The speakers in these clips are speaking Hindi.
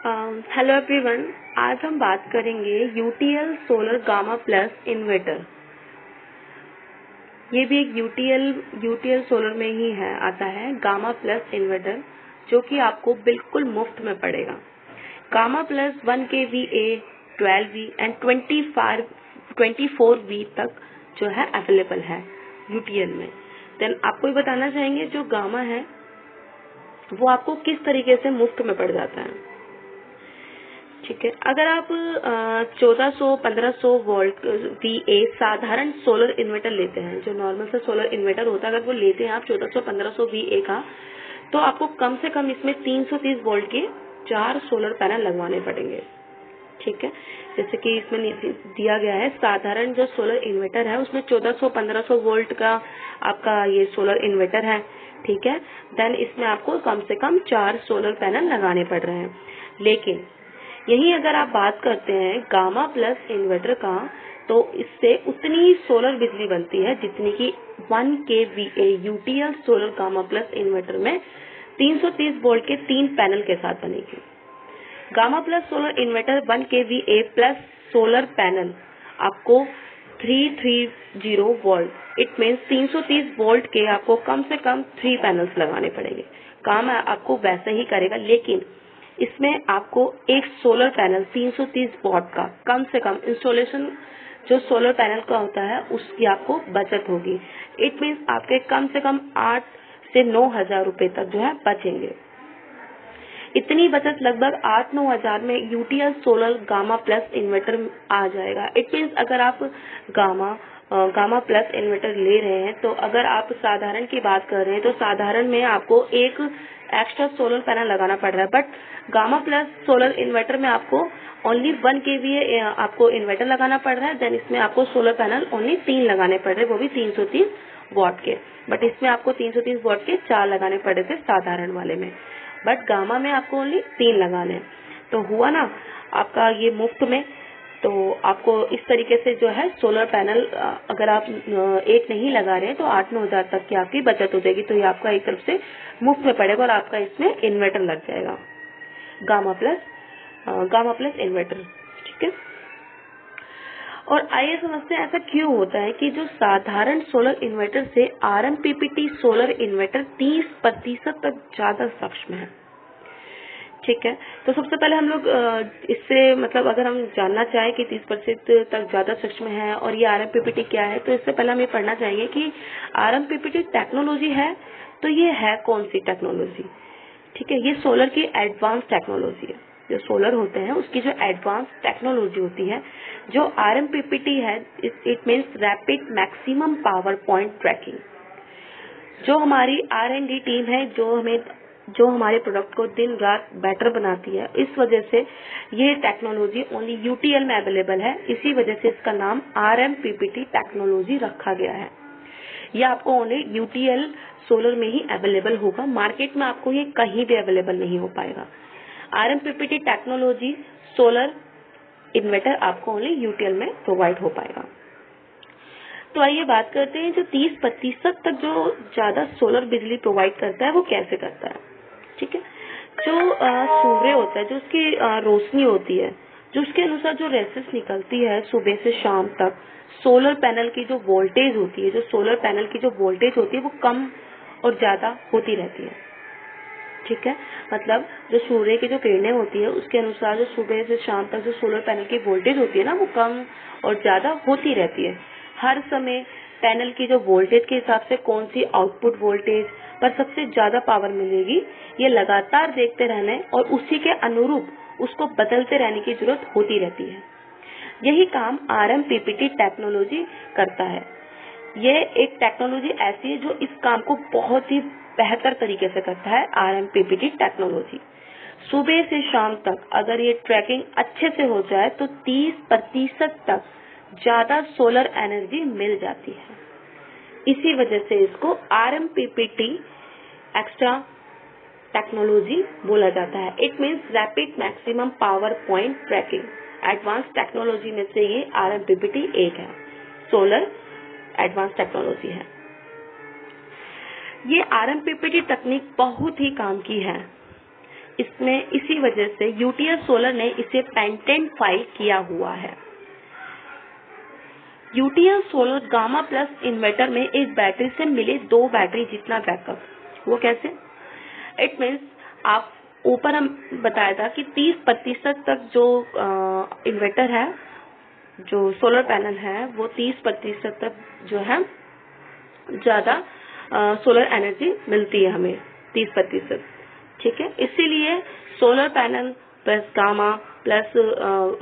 हेलो एवरीवन, आज हम बात करेंगे UTL solar gamma plus inverter. ये भी एक यूटीएल सोलर में ही है, आता है गामा प्लस इन्वर्टर, जो कि आपको बिल्कुल मुफ्त में पड़ेगा। Gamma plus 1 kVA, 12V and 24V तक जो है अवेलेबल है यूटीएल में। देन आपको ये बताना चाहेंगे जो गामा है वो आपको किस तरीके से मुफ्त में पड़ जाता है। ठीक है, अगर आप 1400-1500 वोल्ट VA साधारण सोलर इन्वर्टर लेते हैं, जो नॉर्मल सा सोलर इन्वर्टर होता है, अगर वो लेते हैं आप 1400-1500 VA का, तो आपको कम से कम इसमें 330 वोल्ट के 4 सोलर पैनल लगवाने पड़ेंगे। ठीक है, जैसे कि इसमें दिया गया है, साधारण जो सोलर इन्वर्टर है उसमें 1400-1500 वोल्ट का आपका ये सोलर इन्वर्टर है। ठीक है, देन इसमें आपको कम से कम 4 सोलर पैनल लगाने पड़ रहे हैं। लेकिन यही अगर आप बात करते हैं गामा प्लस इन्वर्टर का, तो इससे उतनी सोलर बिजली बनती है जितनी की 1 kVA UTL solar gamma plus inverter में 330 वोल्ट के 3 पैनल के साथ बनेगी। Gamma plus solar inverter 1 kVA plus solar panel आपको 330 वोल्ट, इट मीन्स 330 वोल्ट के आपको कम से कम 3 पैनल्स लगाने पड़ेंगे। काम आपको वैसे ही करेगा, लेकिन इसमें आपको एक सोलर पैनल 330 वॉट का कम से कम इंस्टॉलेशन जो सोलर पैनल का होता है उसकी आपको बचत होगी। इट मीन्स आपके कम से कम 8 से 9 हजार रुपए तक जो है बचेंगे। इतनी बचत लगभग 8-9 हजार में UTL solar gamma plus inverter आ जाएगा। इट मीन्स अगर आप गामा प्लस इन्वर्टर ले रहे हैं, तो अगर आप साधारण की बात कर रहे हैं तो साधारण में आपको एक एक्स्ट्रा सोलर पैनल लगाना पड़ रहा है, but gamma plus solar inverter में आपको ओनली 1 kVA आपको इन्वर्टर लगाना पड़ रहा है। देन इसमें आपको सोलर पैनल ओनली 3 लगाने पड़ रहे हैं, वो भी 330 वॉट के, बट इसमें आपको 330 वॉट के 4 लगाने पड़ रहे थे साधारण वाले में, बट गामा में आपको ओनली 3 लगाने हैं। तो हुआ ना आपका ये मुफ्त में। तो आपको इस तरीके से जो है सोलर पैनल अगर आप एक नहीं लगा रहे हैं तो 8-9 हजार तक की आपकी बचत हो जाएगी। तो ये आपका एक तरफ से मुफ्त में पड़ेगा और आपका इसमें इन्वर्टर लग जाएगा, गामा प्लस इन्वर्टर। ठीक है, और आइए समझते हैं ऐसा क्यों होता है कि जो साधारण सोलर इन्वर्टर से RMPPT सोलर इन्वर्टर 30% तक ज्यादा सक्षम है। ठीक है, तो सबसे पहले हम लोग इससे मतलब अगर हम जानना चाहें कि 30% तक ज्यादा सक्षम है और ये RMPPT क्या है, तो इससे पहले हम ये पढ़ना चाहेंगे कि RMPPT टेक्नोलॉजी है तो ये है कौन सी टेक्नोलॉजी। ठीक है, ये सोलर की एडवांस टेक्नोलॉजी है। जो सोलर होते हैं उसकी जो एडवांस टेक्नोलॉजी होती है, जो RMPPT है, it means rapid maximum power point tracking. जो हमारी R&D टीम है, जो हमारे प्रोडक्ट को दिन रात बेटर बनाती है, इस वजह से ये टेक्नोलॉजी ओनली यूटीएल में अवेलेबल है। इसी वजह से इसका नाम RMPPT टेक्नोलॉजी रखा गया है। ये आपको ओनली यूटीएल सोलर में ही अवेलेबल होगा, मार्केट में आपको ये कहीं भी अवेलेबल नहीं हो पाएगा। RMPPT टेक्नोलॉजी सोलर इन्वर्टर आपको ओनली यूटीएल में प्रोवाइड हो पाएगा। तो आइए बात करते हैं जो 30% तक जो ज्यादा सोलर बिजली प्रोवाइड करता है वो कैसे करता है। ठीक है, जो सूर्य होता है, जो उसकी रोशनी होती है, जो उसके अनुसार जो रेसेस निकलती है सुबह से शाम तक, सोलर पैनल की जो वोल्टेज होती है, जो सोलर पैनल की जो वोल्टेज होती है वो कम और ज्यादा होती रहती है। ठीक है, मतलब जो सूर्य की जो किरणें होती है उसके अनुसार जो सुबह से शाम तक जो सोलर पैनल की वोल्टेज होती है ना, वो कम और ज्यादा होती रहती है। हर समय पैनल की जो वोल्टेज के हिसाब से कौन सी आउटपुट वोल्टेज पर सबसे ज्यादा पावर मिलेगी, ये लगातार देखते रहने और उसी के अनुरूप उसको बदलते रहने की जरूरत होती रहती है। यही काम RMPPT टेक्नोलॉजी करता है। ये एक टेक्नोलॉजी ऐसी है जो इस काम को बहुत ही बेहतर तरीके से करता है। RMPPT टेक्नोलॉजी सुबह से शाम तक अगर ये ट्रैकिंग अच्छे से हो जाए तो 30% तक ज्यादा सोलर एनर्जी मिल जाती है। इसी वजह से इसको RMPPT एक्स्ट्रा टेक्नोलॉजी बोला जाता है। It means rapid maximum power point tracking. Advance technology में से ये RMPPT एक है, सोलर एडवांस टेक्नोलॉजी है। ये RMPPT तकनीक बहुत ही काम की है। इसमें इसी वजह से यूटीएल सोलर ने इसे पेटेंट फाइल किया हुआ है। UTL solar gamma plus inverter में एक बैटरी से मिले 2 बैटरी जितना बैकअप। वो कैसे? इट मीन्स आप ऊपर हम बताया था कि 30% तक जो इन्वर्टर है, जो सोलर पैनल है, वो 30% तक जो है ज्यादा सोलर एनर्जी मिलती है हमें, 30%। ठीक है, इसीलिए solar panel plus gamma plus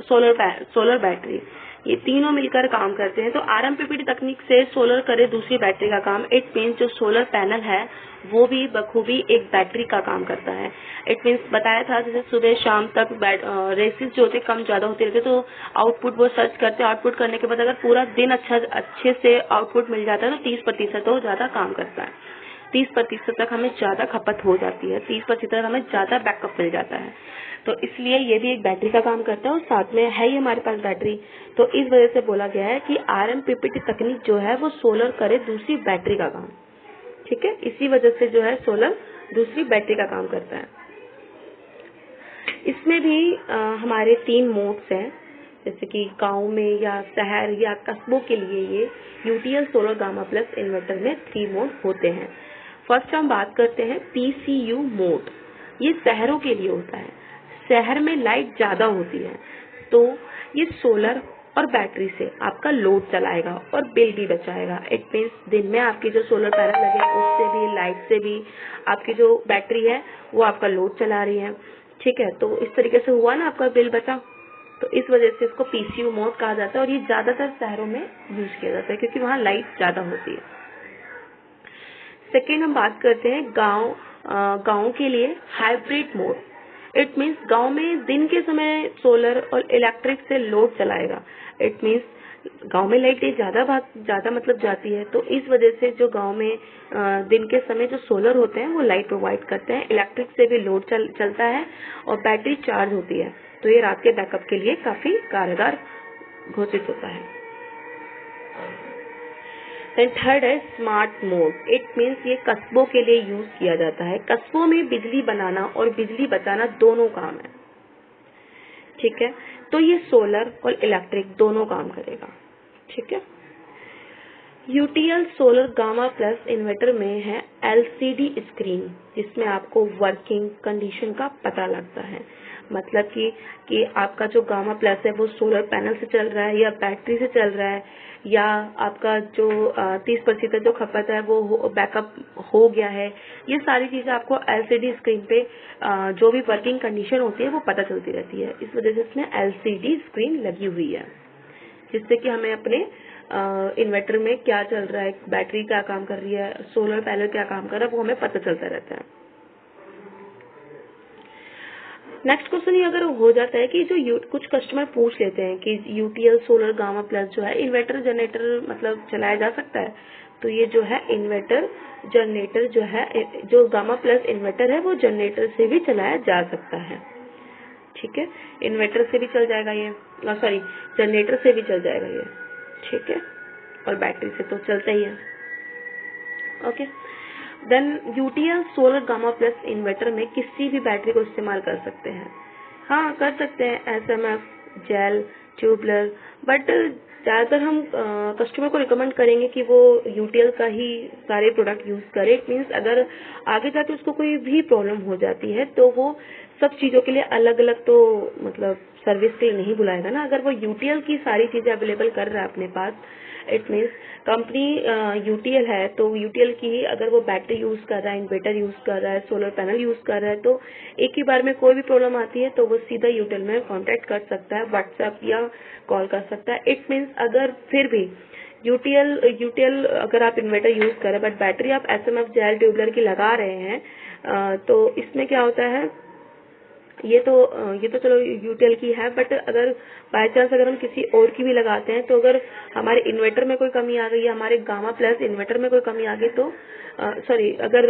solar battery, ये तीनों मिलकर काम करते हैं। तो आरएमपीपीटी तकनीक से सोलर करे दूसरी बैटरी का काम। इट मीन्स जो सोलर पैनल है वो भी बखूबी एक बैटरी का काम करता है। इट मीन्स बताया था जैसे सुबह शाम तक रेसिस जो होते कम ज्यादा होते रहते, तो आउटपुट वो सर्च करते, आउटपुट करने के बाद अगर पूरा दिन अच्छे से आउटपुट मिल जाता है तो 30% तो ज्यादा काम करता है, 30% तक हमें ज्यादा खपत हो जाती है, 30% तक हमें ज्यादा बैकअप मिल जाता है। तो इसलिए ये भी एक बैटरी का काम करता है और साथ में है ही हमारे पास बैटरी। तो इस वजह से बोला गया है कि आरएमपीपीटी तकनीक जो है वो सोलर करे दूसरी बैटरी का काम। ठीक है, इसी वजह से जो है सोलर दूसरी बैटरी का काम करता है। इसमें भी हमारे 3 मोड्स हैं, जैसे कि गांव में या शहर या कस्बों के लिए ये UTL solar gamma plus inverter में 3 मोड होते हैं। फर्स्ट हम बात करते हैं पीसीयू मोड। ये शहरों के लिए होता है, शहर में लाइट ज्यादा होती है तो ये सोलर और बैटरी से आपका लोड चलाएगा और बिल भी बचाएगा। इट मीन्स दिन में आपकी जो सोलर पैनल लगे उससे भी, लाइट से भी आपकी जो बैटरी है वो आपका लोड चला रही है। ठीक है, तो इस तरीके से हुआ ना, आपका बिल बचा। तो इस वजह से इसको पीसीयू मोड कहा जाता है और ये ज्यादातर शहरों में यूज किया जाता है क्योंकि वहाँ लाइट ज्यादा होती है। सेकेंड हम बात करते हैं गाँव के लिए हाइब्रिड मोड। इट मीन्स गांव में दिन के समय सोलर और इलेक्ट्रिक से लोड चलाएगा। इट मीन्स गांव में लाइट ज्यादा मतलब जाती है, तो इस वजह से जो गांव में दिन के समय जो सोलर होते हैं वो लाइट प्रोवाइड करते हैं, इलेक्ट्रिक से भी लोड चलता है और बैटरी चार्ज होती है, तो ये रात के बैकअप के लिए काफी कारगर घोषित होता है। थर्ड है स्मार्ट मोड। इट मीन्स ये कस्बों के लिए यूज किया जाता है। कस्बों में बिजली बनाना और बिजली बचाना दोनों काम है। ठीक है, तो ये सोलर और इलेक्ट्रिक दोनों काम करेगा। ठीक है, UTL solar gamma plus inverter में है एलसीडी स्क्रीन, जिसमें आपको वर्किंग कंडीशन का पता लगता है। मतलब कि आपका जो गामा प्लस है वो सोलर पैनल से चल रहा है या बैटरी से चल रहा है, या आपका जो 30% जो खपत है वो बैकअप हो गया है। ये सारी चीजें आपको एलसीडी स्क्रीन पे जो भी वर्किंग कंडीशन होती है वो पता चलती रहती है। इस वजह से इसमें एलसीडी स्क्रीन लगी हुई है, जिससे कि हमें अपने इन्वर्टर में क्या चल रहा है, बैटरी क्या काम कर रही है, सोलर पैनल क्या काम कर रहा है, वो हमें पता चलता रहता है। नेक्स्ट क्वेश्चन ये अगर हो जाता है कि जो कुछ कस्टमर पूछ लेते हैं कि यूटीएल सोलर गामा प्लस जो है इन्वर्टर जनरेटर मतलब चलाया जा सकता है, तो ये जो है इन्वर्टर जनरेटर जो है, जो गामा प्लस इन्वर्टर है वो जनरेटर से भी चलाया जा सकता है। ठीक है, इन्वर्टर से भी चल जाएगा ये, सॉरी जनरेटर से भी चल जाएगा ये। ठीक है, और बैटरी से तो चलता ही है। Okay, then UTL solar gamma plus inverter में किसी भी बैटरी को इस्तेमाल कर सकते हैं। हाँ, कर सकते हैं एसएमएफ, जेल, ट्यूबलर, बट ज्यादातर हम कस्टमर को रिकमेंड करेंगे कि वो यूटीएल का ही सारे प्रोडक्ट यूज करे। इट मीन्स अगर आगे जाके उसको कोई भी प्रॉब्लम हो जाती है तो वो सब चीजों के लिए अलग अलग तो मतलब सर्विस के लिए नहीं बुलाएगा ना। अगर वो यूटीएल की सारी चीजें अवेलेबल कर रहा है अपने पास, इट मीन्स कंपनी यूटीएल है तो यूटीएल की ही अगर वो बैटरी यूज कर रहा है, इन्वर्टर यूज कर रहा है, सोलर पैनल यूज कर रहा है, तो एक ही बार में कोई भी प्रॉब्लम आती है तो वो सीधा यूटीएल में कांटेक्ट कर सकता है, व्हाट्सएप या कॉल कर सकता है। इट मीन्स अगर फिर भी यूटीएल अगर आप इन्वर्टर यूज कर रहे हैं बट बैटरी आप एसएमएफ, जेल, ट्यूबलर की लगा रहे हैं, तो इसमें क्या होता है, ये तो चलो यूटीएल की है, बट अगर बाय चांस अगर हम किसी और की भी लगाते हैं तो अगर हमारे इन्वर्टर में कोई कमी आ गई या हमारे गामा प्लस इन्वर्टर में कोई कमी आ गई तो सॉरी अगर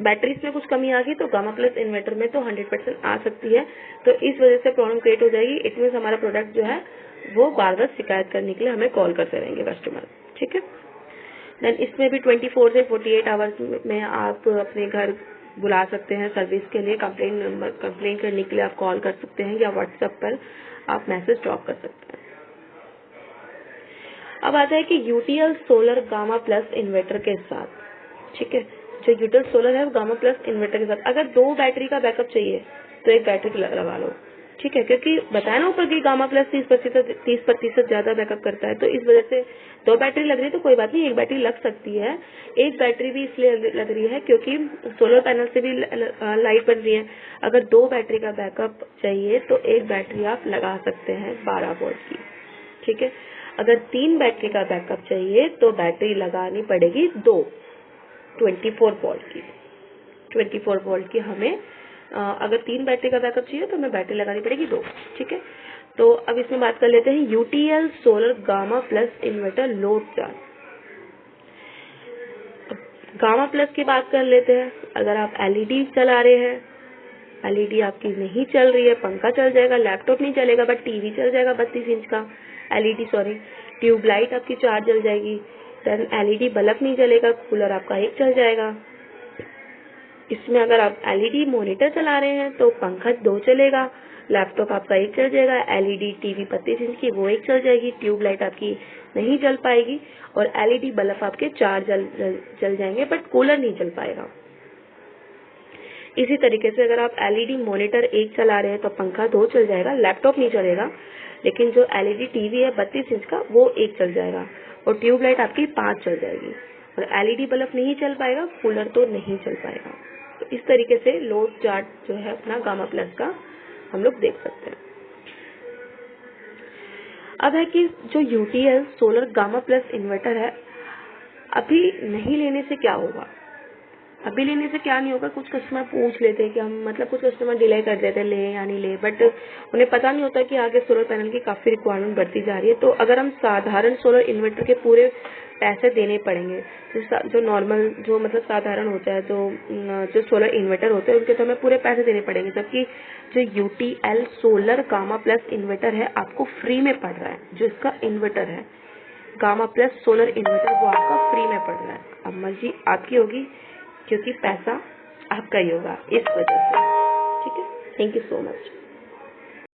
बैटरीज में कुछ कमी आ गई तो गामा प्लस इन्वर्टर में तो 100% आ सकती है। तो इस वजह से प्रॉब्लम क्रिएट हो जाएगी। इट मीन्स हमारा प्रोडक्ट जो है वो बार बार शिकायत करने के लिए हमें कॉल करते रहेंगे कस्टमर। ठीक है, देन इसमें भी 24 से 48 आवर्स में आप अपने घर बुला सकते हैं सर्विस के लिए। कंप्लेन करने के लिए आप कॉल कर सकते हैं या व्हाट्सएप पर आप मैसेज ड्रॉप कर सकते हैं। अब आता है कि UTL solar gamma plus inverter के साथ, ठीक है, जो यूटीएल सोलर है वो गामा प्लस इन्वर्टर के साथ, अगर 2 बैटरी का बैकअप चाहिए तो एक बैटरी लगा लो, ठीक है, क्योंकि बताया ना ऊपर कि गामा प्लस 30% ज्यादा बैकअप करता है, तो इस वजह से 2 बैटरी लग रही है तो कोई बात नहीं, एक बैटरी लग सकती है। एक बैटरी भी इसलिए लग रही है क्योंकि सोलर पैनल से भी लाइट बन रही है। अगर 2 बैटरी का बैकअप चाहिए तो एक बैटरी आप लगा सकते हैं 12 वोल्ट की, ठीक है। अगर 3 बैटरी का बैकअप चाहिए तो बैटरी लगानी पड़ेगी 2 24 वोल्ट की। 24 वोल्ट की हमें अगर 3 बैटरी का बैकअप चाहिए तो हमें बैटरी लगानी पड़ेगी 2, ठीक है। तो अब इसमें बात कर लेते हैं UTL solar gamma plus inverter load charge. Gamma plus की बात कर लेते हैं। अगर आप एलईडी चला रहे हैं, एलईडी आपकी नहीं चल रही है, पंखा चल जाएगा, लैपटॉप नहीं चलेगा बट टीवी चल जाएगा 32 इंच का एलईडी, सॉरी, ट्यूबलाइट आपकी 4 जल जाएगी, देन एलईडी बल्ब नहीं चलेगा, कूलर आपका 1 चल जाएगा। इसमें अगर आप एलईडी मॉनिटर चला रहे हैं तो पंखा 2 चलेगा, लैपटॉप आपका 1 चल जाएगा, एलईडी टीवी 32 इंच की वो 1 चल जाएगी, ट्यूबलाइट आपकी नहीं जल पाएगी और एलईडी बल्ब आपके 4 जल जाएंगे बट कूलर नहीं चल पाएगा। इसी तरीके से अगर आप एलईडी मॉनिटर 1 चला रहे हैं तो पंखा 2 चल जाएगा, लैपटॉप नहीं चलेगा, लेकिन जो एलईडी टीवी है 32 इंच का वो 1 चल जाएगा और ट्यूबलाइट आपकी 5 चल जाएगी और एलईडी बल्ब नहीं चल पाएगा, कूलर तो नहीं चल पाएगा। तो इस तरीके से लोड चार्ट जो है अपना गामा प्लस का हम लोग देख सकते हैं। अब है कि जो UTL solar gamma plus inverter है, अभी नहीं लेने से क्या होगा? अभी लेने से क्या नहीं होगा, कुछ कस्टमर पूछ लेते हैं कि हम, मतलब कुछ कस्टमर डिले कर देते हैं ले या नहीं ले, बट उन्हें पता नहीं होता कि आगे सोलर पैनल की काफी रिक्वायरमेंट बढ़ती जा रही है। तो अगर हम साधारण सोलर इन्वर्टर के पूरे पैसे देने पड़ेंगे, जो नॉर्मल, जो मतलब साधारण होता है, जो सोलर इन्वर्टर होते हैं उनके तो हमें पूरे पैसे देने पड़ेंगे, जबकि जो UTL solar gamma plus inverter है आपको फ्री में पड़ रहा है। जो इसका इन्वर्टर है गामा प्लस सोलर इन्वर्टर वो आपका फ्री में पड़ रहा है। अब मर्जी आपकी होगी क्योंकि पैसा आपका ही होगा इस वजह से, ठीक है। Thank you so much.